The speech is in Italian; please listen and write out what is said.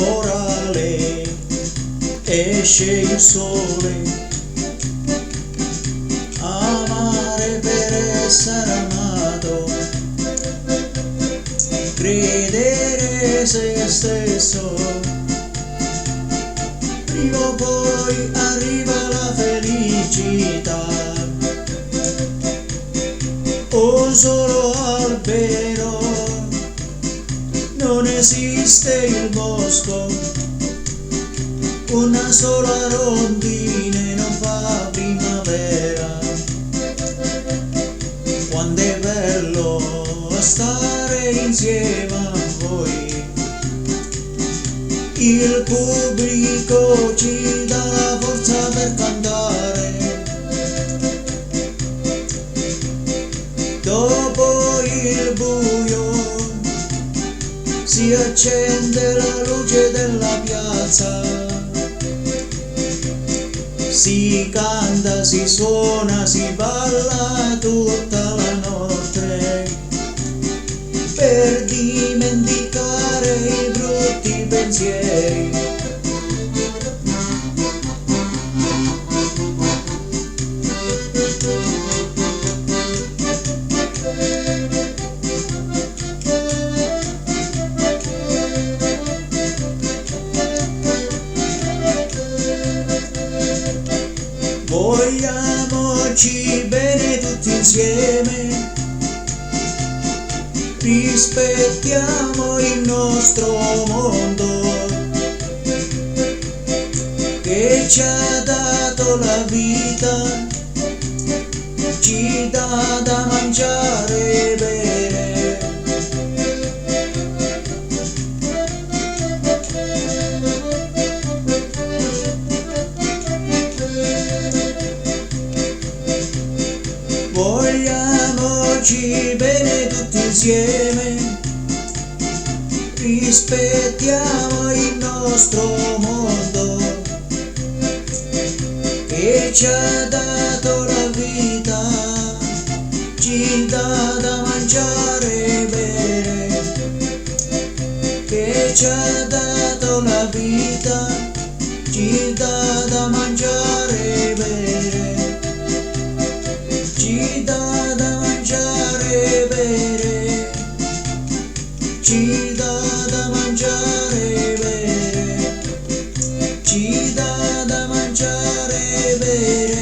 temporale, esce il sole, amare per essere amato, credere se stesso, prima o poi arriva la felicità. Un solo albero, non esiste il bosco, una sola rondine non fa primavera. Quando è bello stare insieme a voi, il pubblico ci dà la forza per cantare. Dopo il buio si accende la luce della piazza, si canta, si suona, si balla tutta la notte per dimenticare i brutti pensieri. Vogliamoci bene tutti insieme, rispettiamo il nostro mondo che ci ha dato la vita, ci dà da mangiare e bere. Vogliamoci bene tutti insieme, rispettiamo il nostro mondo che ci ha dato la vita, ci dà da mangiare e bere, che ci ha dato la vita, ci dà da mangiare e bere, ci dà da mangiare e bere, ci dà da mangiare e bere, ci dà da mangiare e bere.